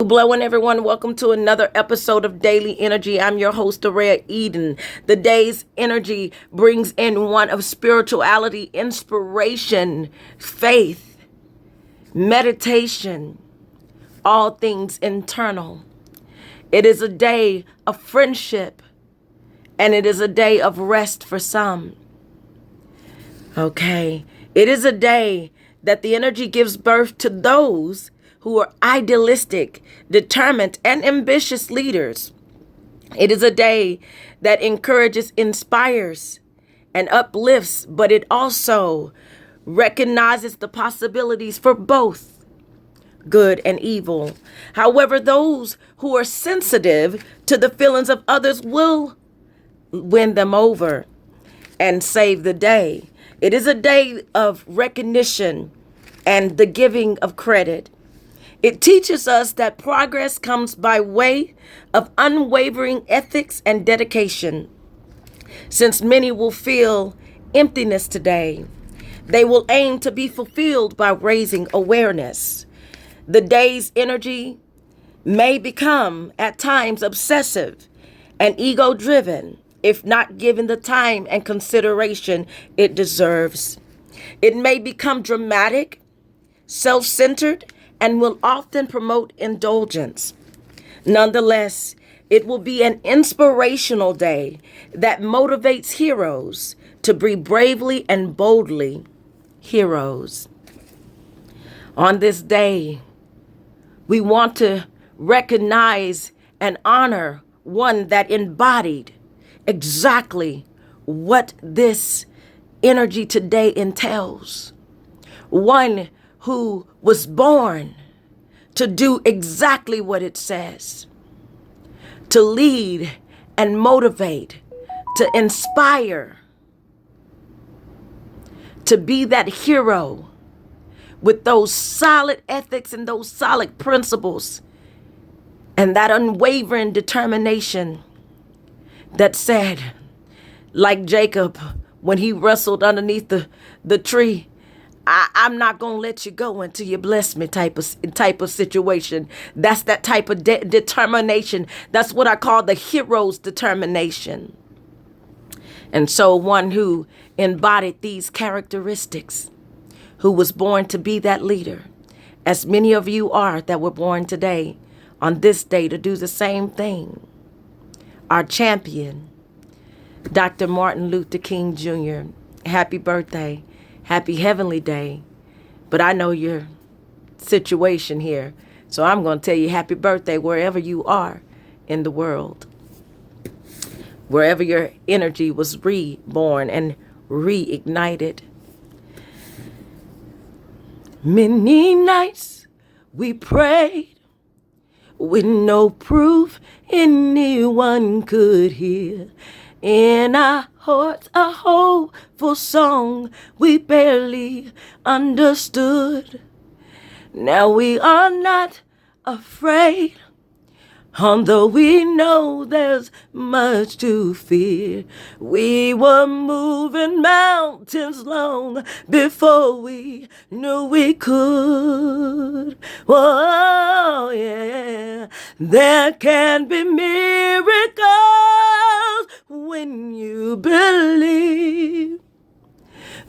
Blowing everyone, welcome to another episode of Daily Energy. I'm your host, Araya Eden. The day's energy brings in one of spirituality, inspiration, faith, meditation, all things internal. It is a day of friendship, and it is a day of rest for some. Okay, it is a day that the energy gives birth to those who are idealistic, determined, and ambitious leaders. It is a day that encourages, inspires, and uplifts, but it also recognizes the possibilities for both good and evil. However, those who are sensitive to the feelings of others will win them over and save the day. It is a day of recognition and the giving of credit. It teaches us that progress comes by way of unwavering ethics and dedication. Since many will feel emptiness today, they will aim to be fulfilled by raising awareness. The day's energy may become at times obsessive and ego-driven if not given the time and consideration it deserves. It may become dramatic, self-centered, and will often promote indulgence. Nonetheless, it will be an inspirational day that motivates heroes to be bravely and boldly heroes. On this day, we want to recognize and honor one that embodied exactly what this energy today entails. One who was born to do exactly what it says, to lead and motivate, to inspire, to be that hero with those solid ethics and those solid principles and that unwavering determination that said, like Jacob, when he wrestled underneath the tree, I'm not going to let you go until you bless me type of situation. That's that type of determination. That's what I call the hero's determination. And so one who embodied these characteristics, who was born to be that leader, as many of you are that were born today on this day to do the same thing. Our champion, Dr. Martin Luther King Jr., happy birthday. Happy heavenly day. But I know your situation here, so I'm going to tell you happy birthday wherever you are in the world. Wherever your energy was reborn and reignited. Many nights we prayed with no proof anyone could hear. In our hearts, a hopeful song we barely understood. Now we are not afraid, although we know there's much to fear. We were moving mountains long before we knew we could. Oh, yeah. There can be miracles when you believe.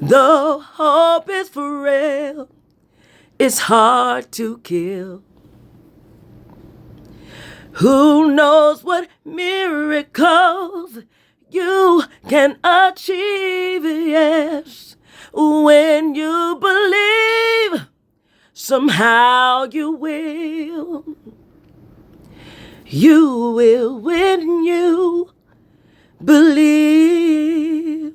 The hope is for real. It's hard to kill. Who knows what miracles you can achieve, yes. When you believe, somehow you will. You will when you believe.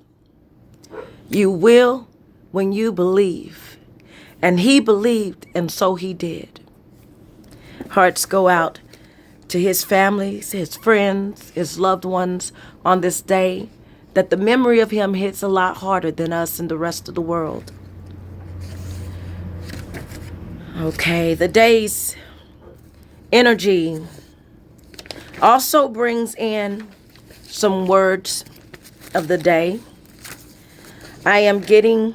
You will when you believe. And he believed, and so he did. Hearts go out to his families, his friends, his loved ones on this day, that the memory of him hits a lot harder than us and the rest of the world. Okay, the day's energy also brings in some words of the day. I am getting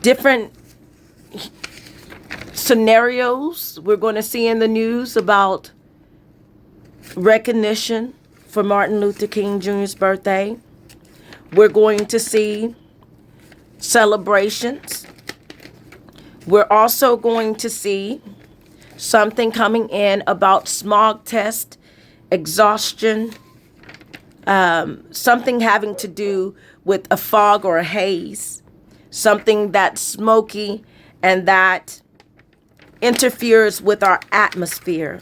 different scenarios we're going to see in the news about recognition for Martin Luther King Jr.'s birthday. We're going to see celebrations. We're also going to see something coming in about smog test, exhaustion, something having to do with a fog or a haze, something that's smoky and that interferes with our atmosphere.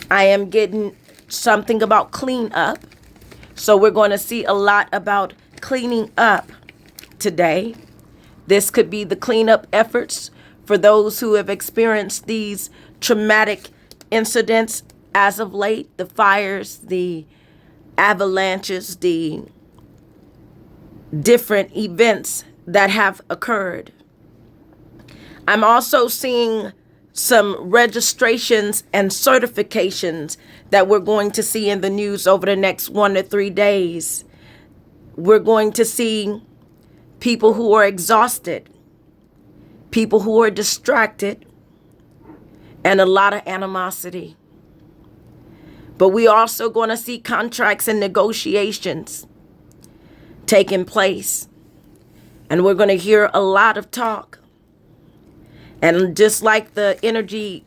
I am getting something about clean up. So we're going to see a lot about cleaning up today. This could be the cleanup efforts for those who have experienced these traumatic incidents as of late, the fires, the avalanches, the different events that have occurred. I'm also seeing some registrations and certifications that we're going to see in the news over the next 1 to 3 days. We're going to see people who are exhausted, people who are distracted, and a lot of animosity. But we also going to see contracts and negotiations taking place. And we're going to hear a lot of talk. And just like the energy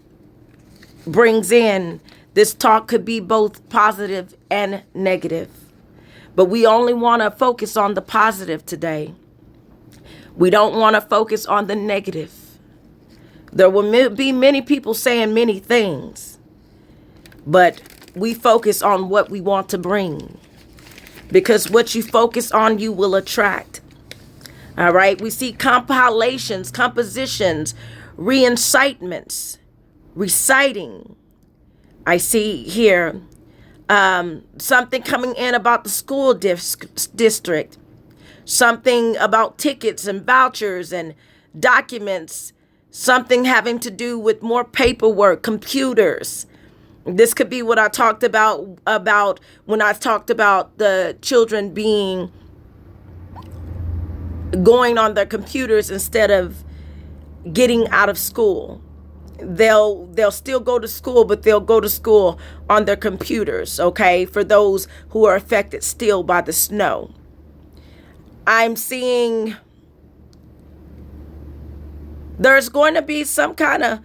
brings in, this talk could be both positive and negative. But we only want to focus on the positive today. We don't want to focus on the negative. There will be many people saying many things, but we focus on what we want to bring. Because what you focus on, you will attract. All right. We see compilations, compositions, reincitements, reciting. I see here something coming in about the school district, something about tickets and vouchers and documents, something having to do with more paperwork, computers. This could be what I talked about when I talked about the children going on their computers instead of getting out of school. They'll still go to school, but they'll go to school on their computers, okay? For those who are affected still by the snow. I'm seeing there's going to be some kind of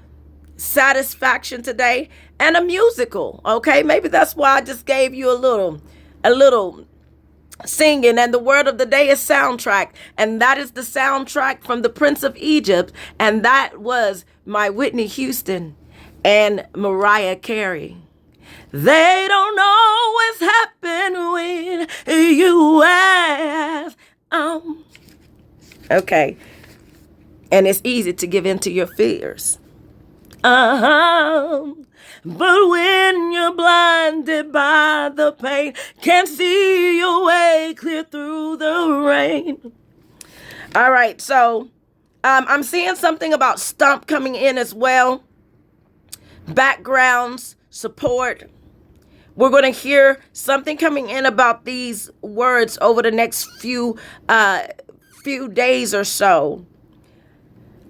satisfaction today and a musical, okay? Maybe that's why I just gave you a little singing. And the word of the day is soundtrack, and that is the soundtrack from The Prince of Egypt, and that was my Whitney Houston and Mariah Carey. They don't always happen when you ask. Okay. And it's easy to give in to your fears. But when you're blinded by the pain, can't see your way clear through the rain. All right, so I'm seeing something about stump coming in as well. Backgrounds, support. We're going to hear something coming in about these words over the next few days or so.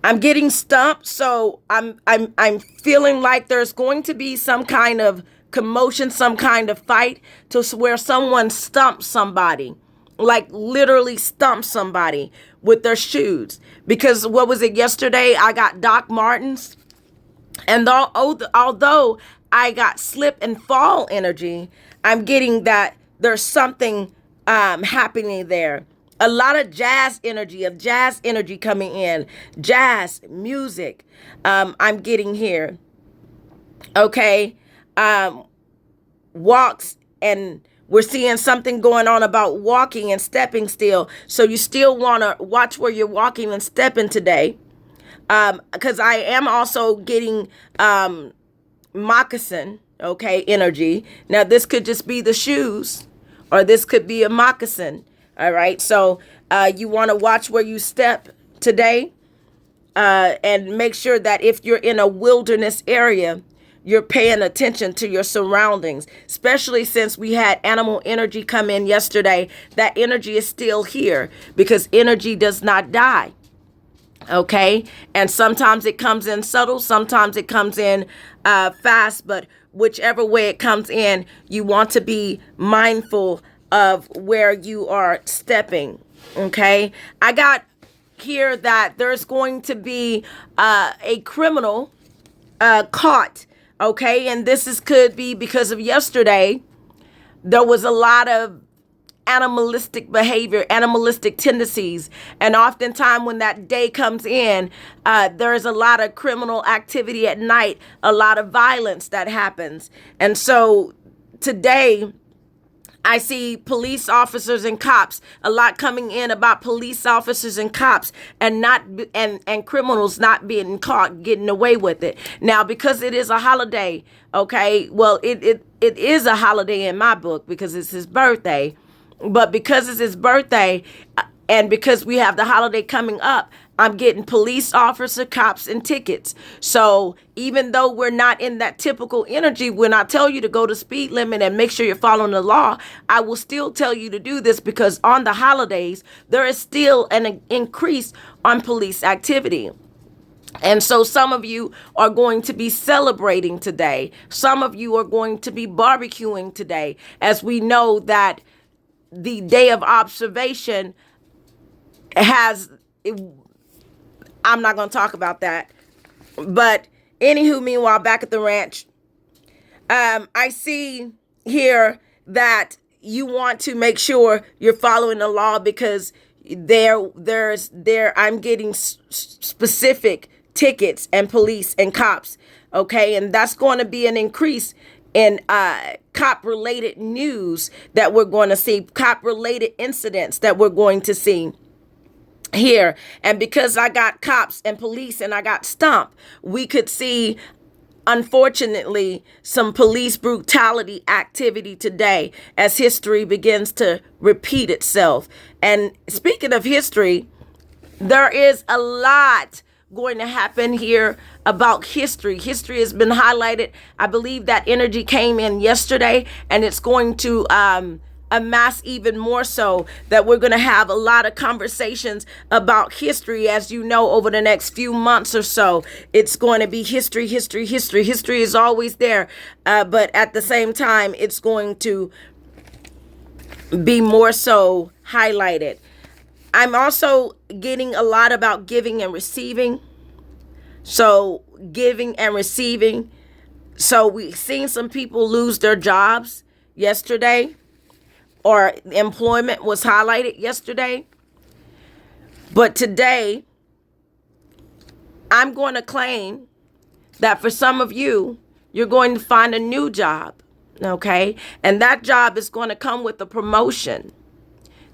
I'm getting stumped, so I'm feeling like there's going to be some kind of commotion, some kind of fight to where someone stumps somebody, like literally stumps somebody with their shoes. Because what was it yesterday? I got Doc Martens, and although I got slip and fall energy, I'm getting that there's something happening there. A lot of jazz energy coming in. Jazz music. I'm getting here. Okay. Walks, and we're seeing something going on about walking and stepping still. So you still want to watch where you're walking and stepping today. Because I am also getting moccasin, okay, energy. Now this could just be the shoes, or this could be a moccasin. All right, so you want to watch where you step today, and make sure that if you're in a wilderness area, you're paying attention to your surroundings, especially since we had animal energy come in yesterday. That energy is still here because energy does not die. Okay. And sometimes it comes in subtle, sometimes it comes in fast, but whichever way it comes in, you want to be mindful of where you are stepping. Okay. I got here that there's going to be a criminal caught. Okay. And this is could be because of yesterday. There was a lot of animalistic behavior, animalistic tendencies. And oftentimes when that day comes in, there's a lot of criminal activity at night, a lot of violence that happens. And so today, I see police officers and cops, a lot coming in about police officers and cops and not and criminals not being caught getting away with it. Now, because it is a holiday, okay, well, it is a holiday in my book because it's his birthday. But because it's his birthday and because we have the holiday coming up, I'm getting police officer, cops, and tickets. So even though we're not in that typical energy, when I tell you to go to speed limit and make sure you're following the law, I will still tell you to do this because on the holidays, there is still an increase on police activity. And so some of you are going to be celebrating today. Some of you are going to be barbecuing today, as we know that the day of observation has, I'm not going to talk about that. But anywho, meanwhile, back at the ranch, I see here that you want to make sure you're following the law because I'm getting specific tickets and police and cops. Okay. And that's going to be an increase in cop related news that we're going to see, cop related incidents that we're going to see here. And because I got cops and police and I got stomp, we could see, unfortunately, some police brutality activity today as history begins to repeat itself. And speaking of history, there is a lot going to happen here about history. History has been highlighted. I believe that energy came in yesterday, and it's going to amass even more so that we're going to have a lot of conversations about history. As you know, over the next few months or so, it's going to be history. History is always there. But at the same time, it's going to be more so highlighted. I'm also getting a lot about giving and receiving. So giving and receiving. So we've seen some people lose their jobs yesterday, or employment was highlighted yesterday. But today, I'm going to claim that for some of you, you're going to find a new job. Okay. And that job is going to come with a promotion.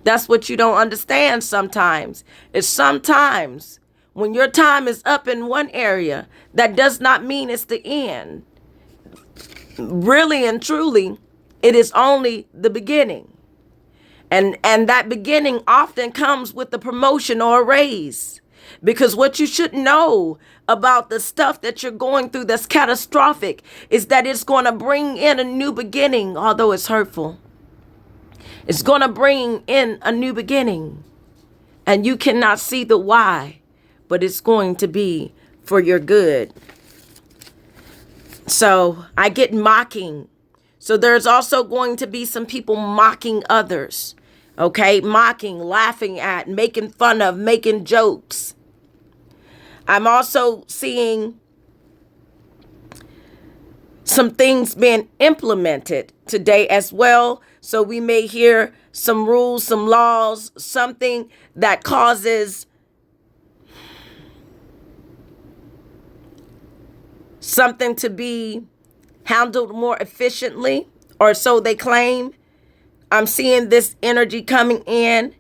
That's what you don't understand sometimes. Is sometimes when your time is up in one area, that does not mean it's the end. Really and truly, it is only the beginning. And that beginning often comes with the promotion or a raise. Because what you should know about the stuff that you're going through that's catastrophic is that it's going to bring in a new beginning, although it's hurtful. It's going to bring in a new beginning. And you cannot see the why, but it's going to be for your good. So I get mocking. So there's also going to be some people mocking others. Okay, mocking, laughing at, making fun of, making jokes. I'm also seeing some things being implemented today as well. So we may hear some rules, some laws, something that causes something to be handled more efficiently, or so they claim. I'm seeing this energy coming in,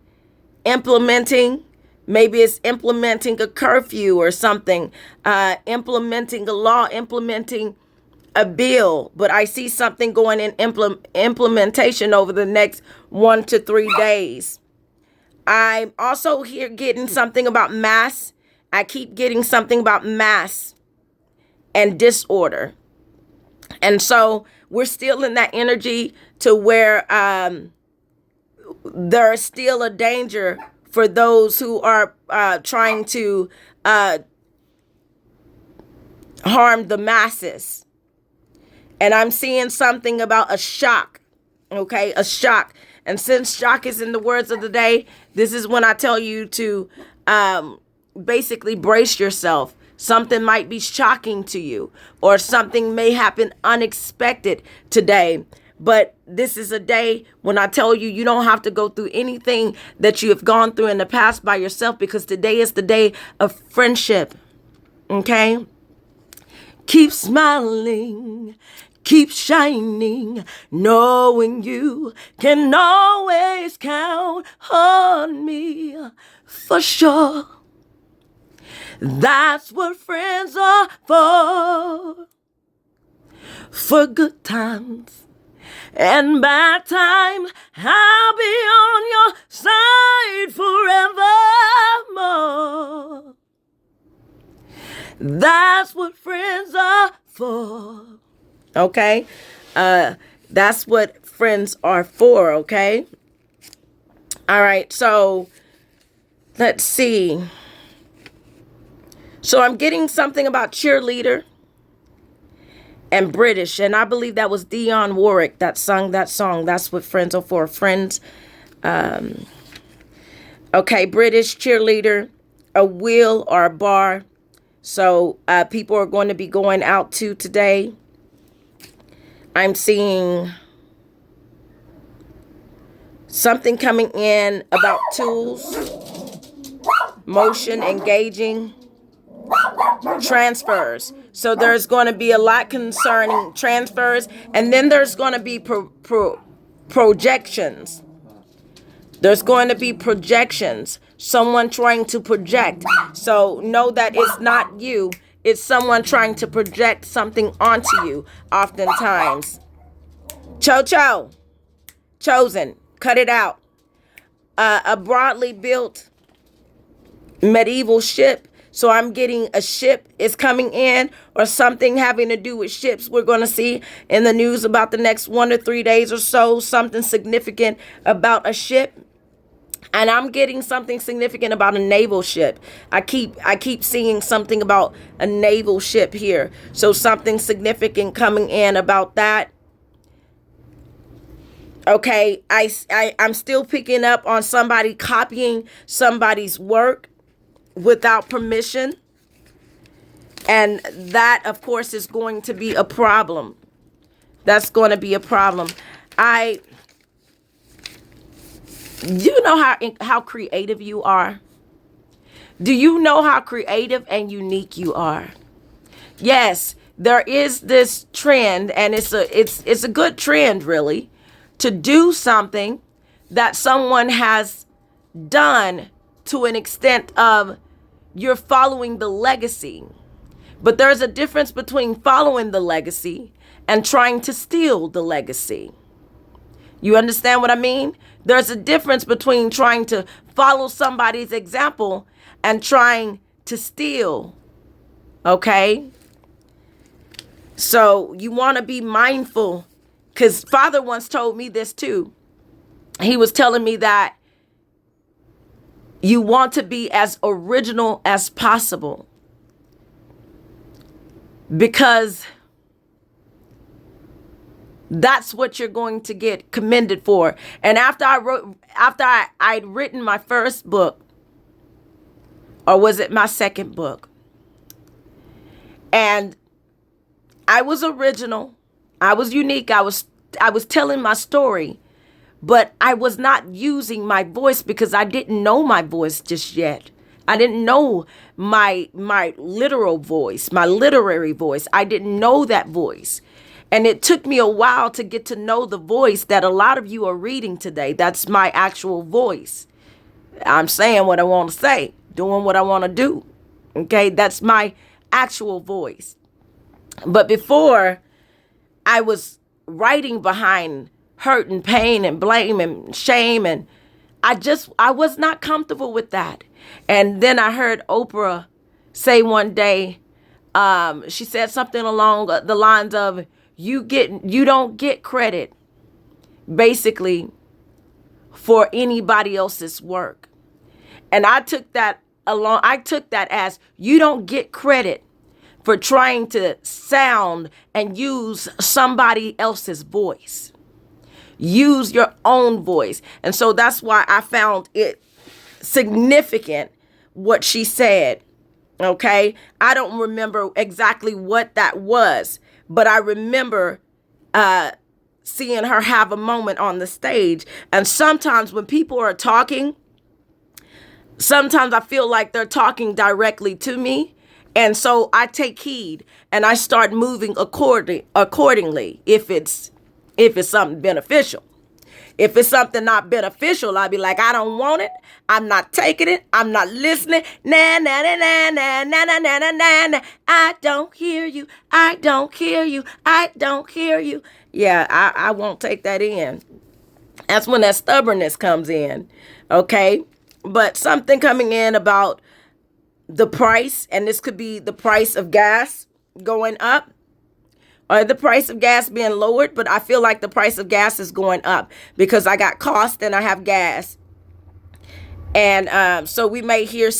implementing. Maybe it's implementing a curfew or something, implementing a law, implementing a bill. But I see something going in implementation over the next 1 to 3 days. I'm also here getting something about mass. I keep getting something about mass and disorder. And so we're still in that energy to where there is still a danger for those who are trying to harm the masses. And I'm seeing something about a shock. Okay, a shock. And since shock is in the words of the day, this is when I tell you to basically brace yourself. Something might be shocking to you, or something may happen unexpected today. But this is a day when I tell you, you don't have to go through anything that you have gone through in the past by yourself, because today is the day of friendship. Okay? Keep smiling, keep shining, knowing you can always count on me for sure. That's what friends are for good times and bad time. I'll be on your side forevermore. That's what friends are for. Okay? That's what friends are for, okay? All right, so let's see. So I'm getting something about cheerleader and British, and I believe that was Dionne Warwick that sung that song. That's what friends are for. Friends. Okay, British, cheerleader, a wheel or a bar. So people are going to be going out to today. I'm seeing something coming in about tools, motion, engaging, transfers. So there's going to be a lot concerning transfers, and then there's going to be projections. There's going to be projections. Someone trying to project. So know that it's not you. It's someone trying to project something onto you, oftentimes. Chosen. Cut it out. A broadly built medieval ship. So I'm getting a ship is coming in, or something having to do with ships. We're going to see in the news about the next 1 to 3 days or so, something significant about a ship. And I'm getting something significant about a naval ship. I keep seeing something about a naval ship here. So something significant coming in about that. Okay, I'm still picking up on somebody copying somebody's work without permission. And that, of course, is going to be a problem. That's going to be a problem. You know how creative you are? Do you know how creative and unique you are? Yes, there is this trend, and it's a good trend, really, to do something that someone has done to an extent of you're following the legacy. But there's a difference between following the legacy and trying to steal the legacy. You understand what I mean? There's a difference between trying to follow somebody's example and trying to steal. Okay? So you want to be mindful, because Father once told me this too. He was telling me that you want to be as original as possible, because that's what you're going to get commended for. And after I'd written my first book, or was it my second book? And I was original. I was unique. I was telling my story, but I was not using my voice because I didn't know my voice just yet. I didn't know my literal voice, my literary voice. I didn't know that voice. And it took me a while to get to know the voice that a lot of you are reading today. That's my actual voice. I'm saying what I want to say, doing what I want to do. Okay, that's my actual voice. But before, I was writing behind hurt and pain and blame and shame, and I was not comfortable with that. And then I heard Oprah say one day, she said something along the lines of, you don't get credit basically for anybody else's work. And I took that I took that as you don't get credit for trying to sound and use somebody else's voice. Use your own voice. And so that's why I found it significant what she said. Okay. I don't remember exactly what that was, but I remember seeing her have a moment on the stage. And sometimes when people are talking, sometimes I feel like they're talking directly to me. And so I take heed and I start moving accordingly if it's something beneficial. If it's something not beneficial, I'll be like, I don't want it. I'm not taking it. I'm not listening. Nah, nah, nah, nah, nah, nah, nah, nah, nah, nah, nah. I don't hear you. I don't hear you. I don't hear you. Yeah, I won't take that in. That's when that stubbornness comes in. Okay. But something coming in about the price, and this could be the price of gas going up or the price of gas being lowered, but I feel like the price of gas is going up because I got cost and I have gas. And so we may hear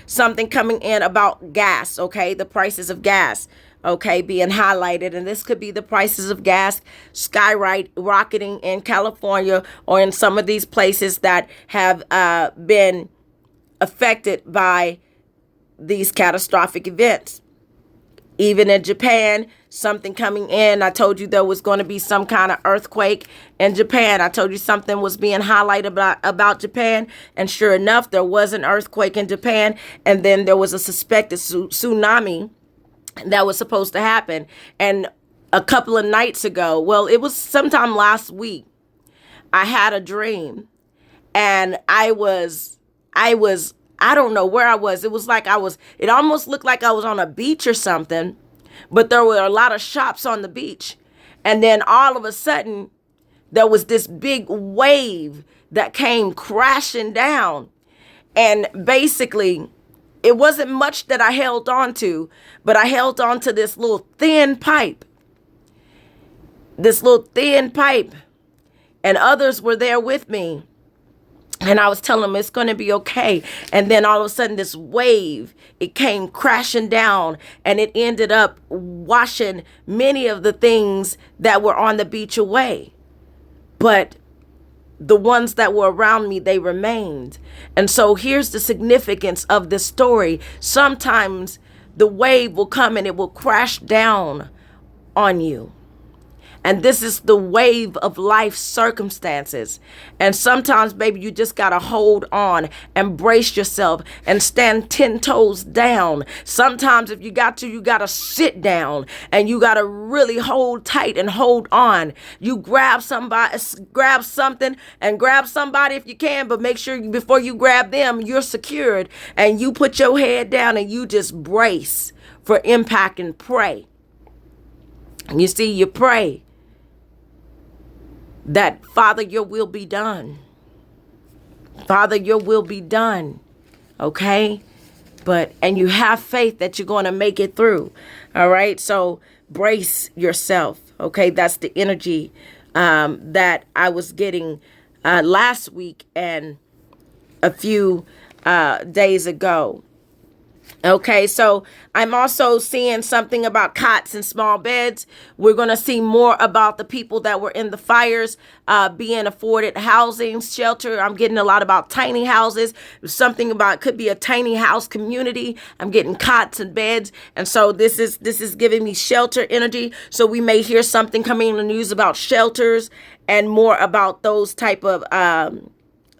something coming in about gas, okay? The prices of gas, okay, being highlighted. And this could be the prices of gas skyrocketing in California or in some of these places that have been affected by these catastrophic events. Even in Japan, something coming in. I told you there was going to be some kind of earthquake in Japan. I told you something was being highlighted about Japan. And sure enough, there was an earthquake in Japan. And then there was a suspected tsunami that was supposed to happen. And a couple of nights ago, well, it was sometime last week, I had a dream. And I don't know where I was. It was like it almost looked like I was on a beach or something, but there were a lot of shops on the beach. And then all of a sudden, there was this big wave that came crashing down. And basically, it wasn't much that I held on to, but I held on to this little thin pipe. And others were there with me. And I was telling them it's going to be okay. And then all of a sudden this wave, it came crashing down and it ended up washing many of the things that were on the beach away. But the ones that were around me, they remained. And so here's the significance of this story. Sometimes the wave will come and it will crash down on you. And this is the wave of life circumstances. And sometimes, baby, you just got to hold on and brace yourself and stand 10 toes down. Sometimes if you got to sit down and you got to really hold tight and hold on. You grab something and grab somebody if you can, but make sure before you grab them, you're secured and you put your head down and you just brace for impact and pray. And you see, you pray that, Father, your will be done. Father, your will be done. Okay? And you have faith that you're going to make it through. All right? So brace yourself. Okay? That's the energy that I was getting last week and a few days ago. Okay, so I'm also seeing something about cots and small beds. We're going to see more about the people that were in the fires being afforded housing, shelter. I'm getting a lot about tiny houses. Something about could be a tiny house community. I'm getting cots and beds. And so this is giving me shelter energy. So we may hear something coming in the news about shelters and more about those type of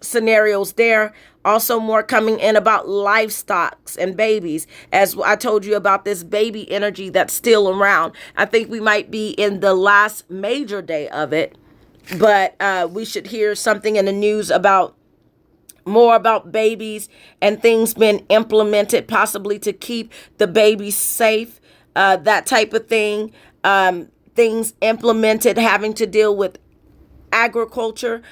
scenarios there. Also more coming in about livestocks and babies. As I told you about this baby energy that's still around. I think we might be in the last major day of it. But we should hear something in the news about more about babies and things being implemented possibly to keep the babies safe. That type of thing. Things implemented having to deal with agriculture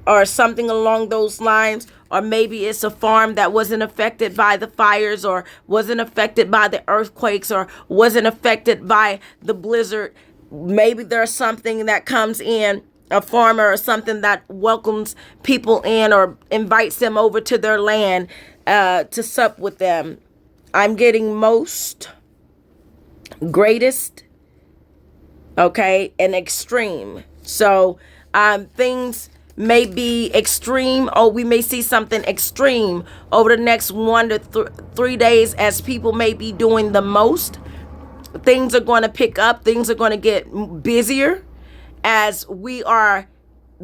or something along those lines. Or maybe it's a farm that wasn't affected by the fires or wasn't affected by the earthquakes or wasn't affected by the blizzard. Maybe there's something that comes in a farmer or something that welcomes people in or invites them over to their land to sup with them. I'm getting most, greatest, okay, and extreme. So things may be extreme, or we may see something extreme over the next 1 to 3 days as people may be doing the most. Things are going to pick up, things are going to get busier as we are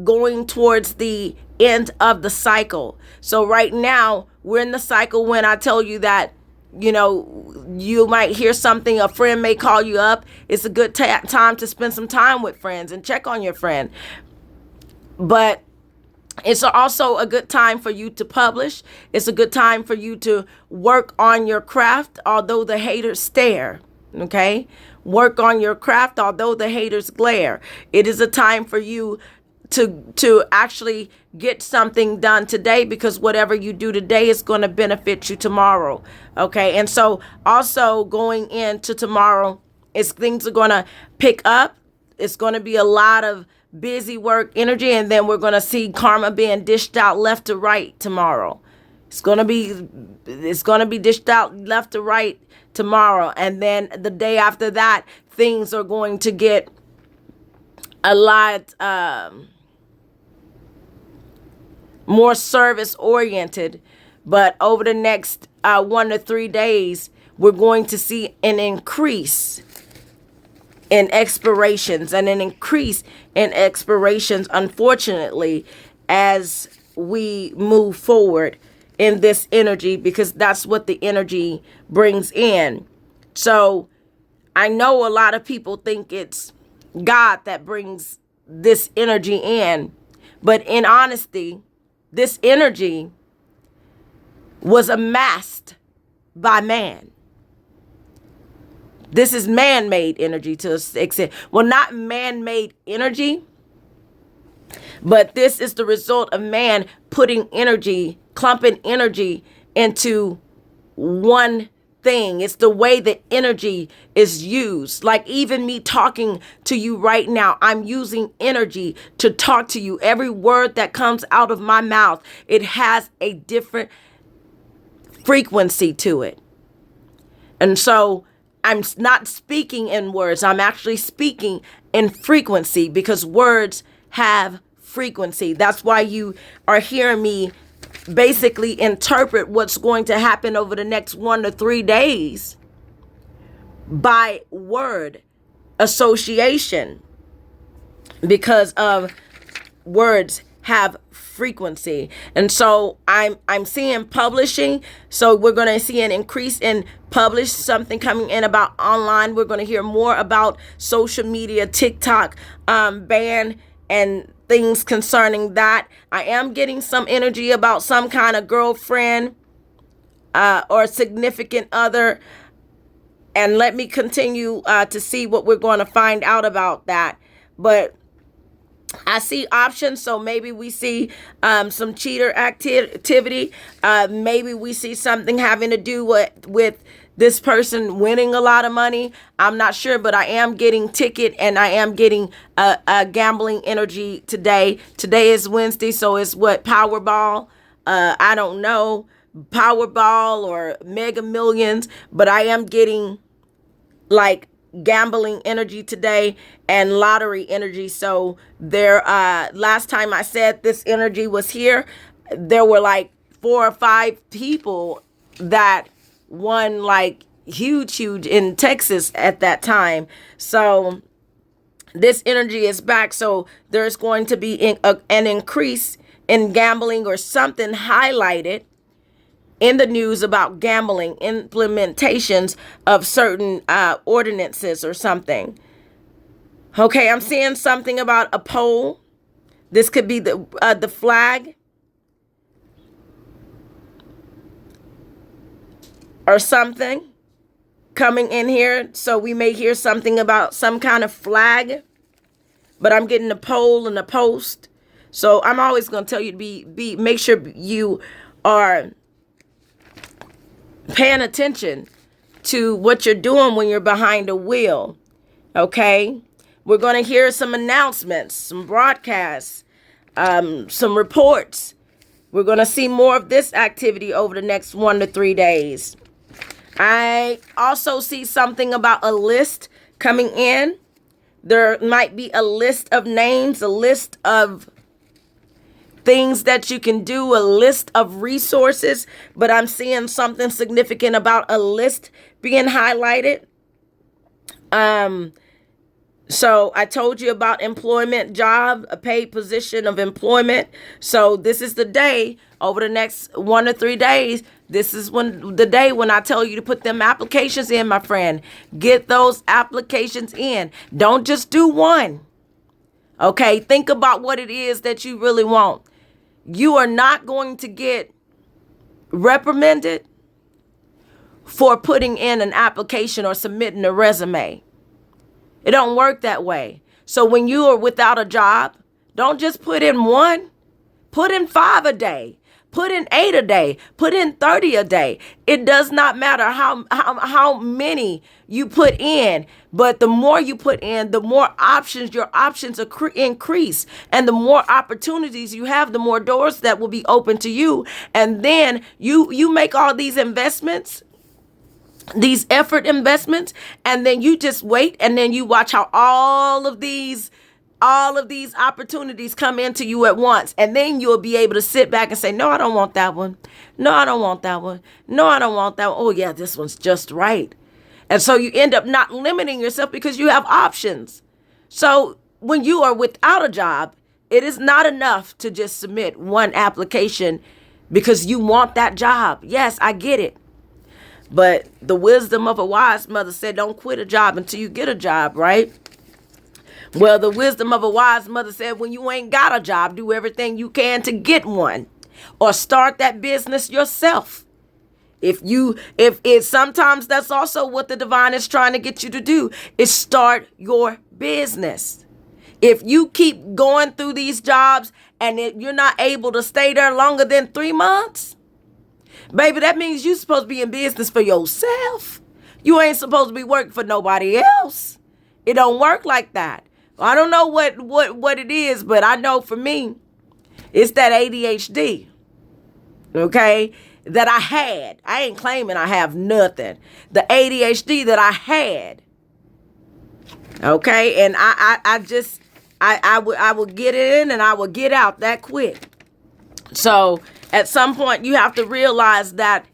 going towards the end of the cycle. So right now we're in the cycle when I tell you that, you might hear something, a friend may call you up. It's a good time to spend some time with friends and check on your friend. But it's also a good time for you to publish. It's a good time for you to work on your craft, although the haters stare. Okay? Work on your craft, although the haters glare. It is a time for you to actually get something done today, because whatever you do today is going to benefit you tomorrow. Okay? And so also going into tomorrow, things are going to pick up. It's going to be a lot of busy work energy, and then we're going to see karma being dished out left to right tomorrow. It's going to be dished out left to right tomorrow, and then the day after that, things are going to get a lot more service oriented. But over the next 1 to 3 days, we're going to see an increase in expirations and an increase in expirations, unfortunately, as we move forward in this energy, because that's what the energy brings in. So I know a lot of people think it's God that brings this energy in, but in honesty, this energy was amassed by man. This is man-made energy to an extent. Well, not man-made energy, but this is the result of man putting energy, clumping energy into one thing. It's the way that energy is used. Like even me talking to you right now, I'm using energy to talk to you. Every word that comes out of my mouth, it has a different frequency to it. And so I'm not speaking in words. I'm actually speaking in frequency, because words have frequency. That's why you are hearing me basically interpret what's going to happen over the next 1 to 3 days by word association, because of words have frequency. And so I'm seeing publishing. So we're going to see an increase in publish, something coming in about online. We're going to hear more about social media, TikTok ban, and things concerning that. I am getting some energy about some kind of girlfriend or significant other. And let me continue to see what we're going to find out about that. But I see options, so maybe we see some cheater activity. Maybe we see something having to do with this person winning a lot of money. I'm not sure, but I am getting ticket, and I am getting a gambling energy today. Today is Wednesday, so it's what, Powerball? I don't know, Powerball or Mega Millions, but I am getting like gambling energy today and lottery energy. So there, last time I said this energy was here, there were like 4 or 5 people that won like huge in Texas at that time. So this energy is back. So there's going to be an increase in gambling, or something highlighted in the news about gambling, implementations of certain ordinances or something. Okay, I'm seeing something about a pole. This could be the flag or something coming in here. So we may hear something about some kind of flag, but I'm getting a pole and a post. So I'm always going to tell you to make sure you are paying attention to what you're doing when you're behind a wheel. Okay? We're going to hear some announcements, some broadcasts, some reports. We're going to see more of this activity over the next 1 to 3 days. I also see something about a list coming in. There might be a list of names, a list of things that you can do, a list of resources, but I'm seeing something significant about a list being highlighted. So I told you about employment, job, a paid position of employment. So this is the day over the next 1 to 3 days. This is the day when I tell you to put them applications in, my friend. Get those applications in. Don't just do one. Okay, think about what it is that you really want. You are not going to get reprimanded for putting in an application or submitting a resume. It don't work that way. So when you are without a job, don't just put in one. Put in 5 a day. Put in 8 a day. Put in 30 a day. It does not matter how many you put in, but the more you put in, the more options, your options increase. And the more opportunities you have, the more doors that will be open to you. And then you make all these investments, these effort investments, and then you just wait, and then you watch how all of these opportunities come into you at once. And then you'll be able to sit back and say, no, I don't want that one. No, I don't want that one. No, I don't want that one. Oh yeah, this one's just right. And so you end up not limiting yourself because you have options. So when you are without a job, it is not enough to just submit one application because you want that job. Yes, I get it. But the wisdom of a wise mother said, don't quit a job until you get a job, right? Well, the wisdom of a wise mother said, when you ain't got a job, do everything you can to get one, or start that business yourself. If sometimes that's also what the divine is trying to get you to do, is start your business. If you keep going through these jobs and you're not able to stay there longer than 3 months, baby, that means you're supposed to be in business for yourself. You ain't supposed to be working for nobody else. It don't work like that. I don't know what it is, but I know for me, it's that ADHD, okay, that I had. I ain't claiming I have nothing. The ADHD that I had, okay, and I will get in and I will get out that quick. So at some point, you have to realize that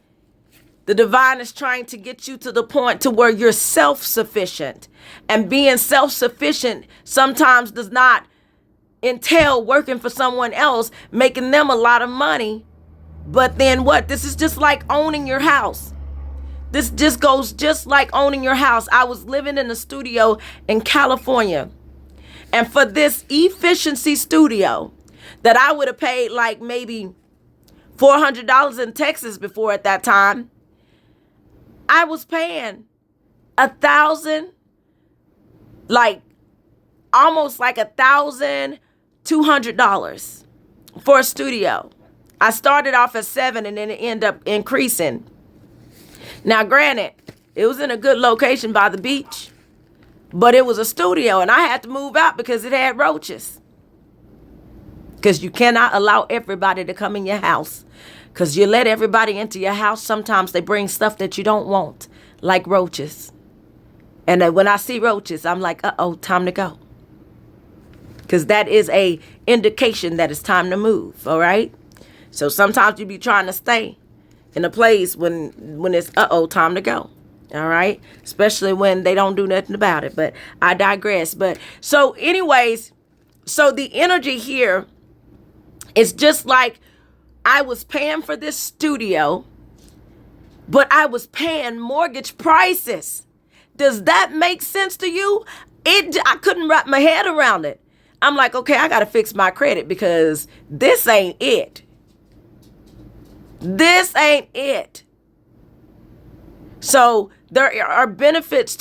the divine is trying to get you to the point to where you're self-sufficient. And being self-sufficient sometimes does not entail working for someone else, making them a lot of money. But then what? This is just like owning your house. This just goes just like owning your house. I was living in a studio in California. And for this efficiency studio that I would have paid like maybe $400 in Texas before at that time, I was paying $1,000, like almost like $1,200 for a studio. I started off at $7 and then it ended up increasing. Now, granted, it was in a good location by the beach, but it was a studio and I had to move out because it had roaches. Because you cannot allow everybody to come in your house. Because you let everybody into your house, sometimes they bring stuff that you don't want, like roaches. And when I see roaches, I'm like, uh-oh, time to go. Because that is a indication that it's time to move, all right? So sometimes you be trying to stay in a place when it's, uh-oh, time to go, all right? Especially when they don't do nothing about it. But I digress. But so anyways, so the energy here is just like, I was paying for this studio, but I was paying mortgage prices. Does that make sense to you? I couldn't wrap my head around it. I'm like, okay, I got to fix my credit because this ain't it. This ain't it. So there are benefits,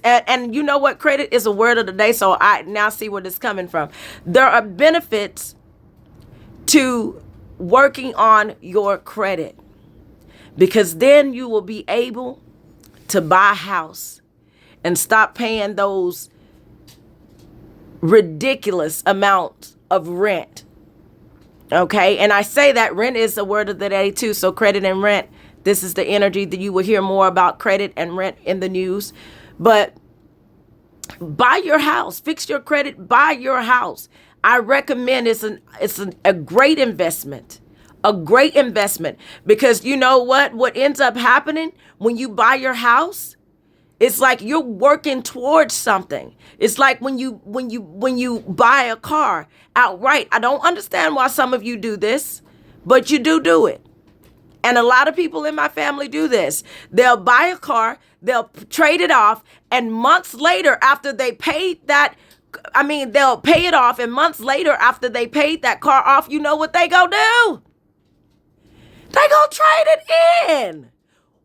and you know what? Credit is a word of the day, so I now see where this is coming from. There are benefits to working on your credit, because then you will be able to buy a house and stop paying those ridiculous amounts of rent. Okay. And I say that rent is a word of the day too. So credit and rent. This is the energy that you will hear more about credit and rent in the news. But buy your house, fix your credit, buy your house. I recommend it's a great investment. A great investment, because you know what ends up happening when you buy your house? It's like you're working towards something. It's like when you buy a car outright. I don't understand why some of you do this, but you do it. And a lot of people in my family do this. They'll buy a car, they'll trade it off, and months later after they paid that, they'll pay it off, and months later after they paid that car off, you know what they go do? They go trade it in.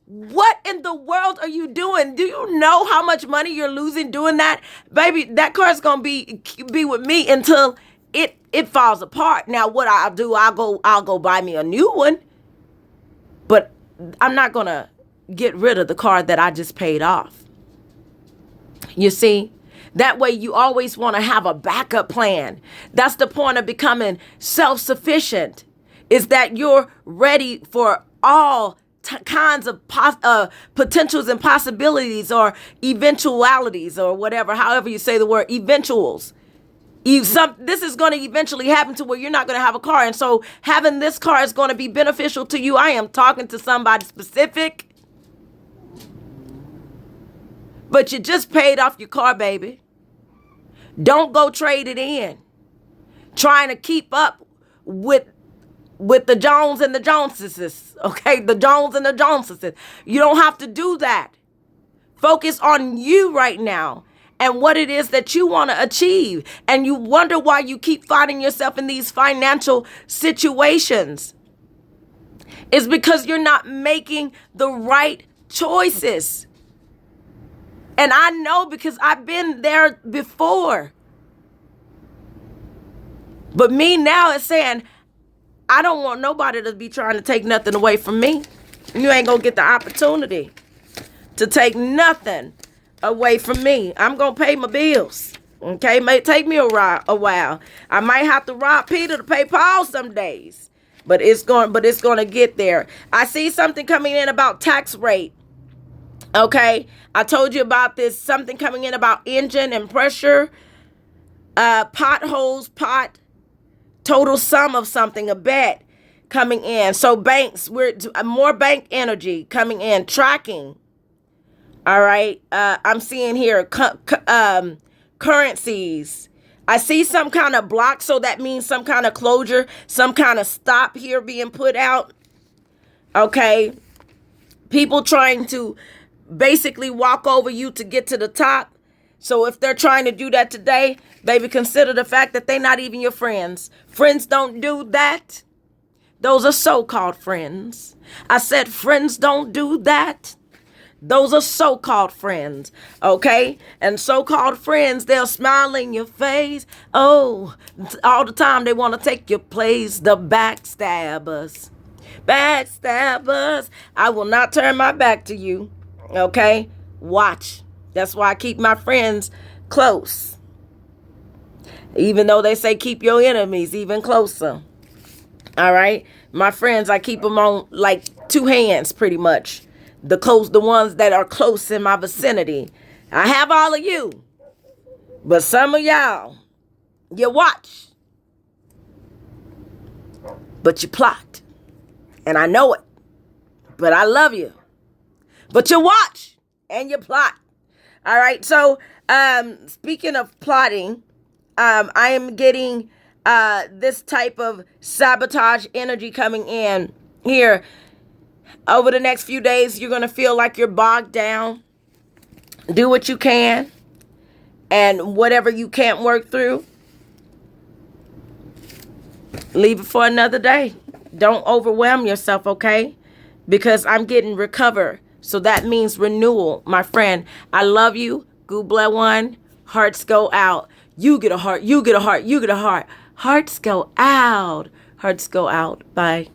What in the world are you doing? Do you know how much money you're losing doing that? Baby, that car's going to be with me until it falls apart. Now, what I'll do, I'll go buy me a new one. But I'm not going to get rid of the car that I just paid off. You see? That way you always want to have a backup plan. That's the point of becoming self-sufficient, is that you're ready for all kinds of potentials and possibilities, or eventualities, or whatever, however you say the word, eventuals. This is going to eventually happen to where you're not going to have a car. And so having this car is going to be beneficial to you. I am talking to somebody specific. But you just paid off your car, baby. Don't go trade it in, trying to keep up with the Jones and the Joneses, okay? The Jones and the Joneses. You don't have to do that. Focus on you right now and what it is that you want to achieve. And you wonder why you keep finding yourself in these financial situations. It's because you're not making the right choices. And I know, because I've been there before. But me now is saying, I don't want nobody to be trying to take nothing away from me. You ain't going to get the opportunity to take nothing away from me. I'm going to pay my bills. Okay? May take me a while. I might have to rob Peter to pay Paul some days. But it's going to get there. I see something coming in about tax rate. Okay, I told you about this, something coming in about engine and pressure, potholes, total sum of something, a bet coming in. So banks, we're more bank energy coming in, tracking. All right, I'm seeing here currencies. I see some kind of block, so that means some kind of closure, some kind of stop here being put out. Okay, people trying to basically walk over you to get to the top. So if they're trying to do that today, baby, consider the fact that they're not even your friends. Friends don't do that. Those are so-called friends. I said friends don't do that. Those are so-called friends, okay? And so-called friends, they'll smile in your face. Oh, all the time they want to take your place. The backstabbers. Backstabbers. I will not turn my back to you. Okay, watch. That's why I keep my friends close. Even though they say keep your enemies even closer. All right, my friends, I keep them on like two hands, pretty much. The ones that are close in my vicinity. I have all of you, but some of y'all, you watch, but you plot, and I know it. But I love you. But you watch and you plot. All right. So, speaking of plotting, I am getting this type of sabotage energy coming in here. Over the next few days, you're going to feel like you're bogged down. Do what you can. And whatever you can't work through, leave it for another day. Don't overwhelm yourself, okay? Because I'm getting recover. So that means renewal, my friend. I love you. Google one. Hearts go out. You get a heart. You get a heart. You get a heart. Hearts go out. Hearts go out. Bye.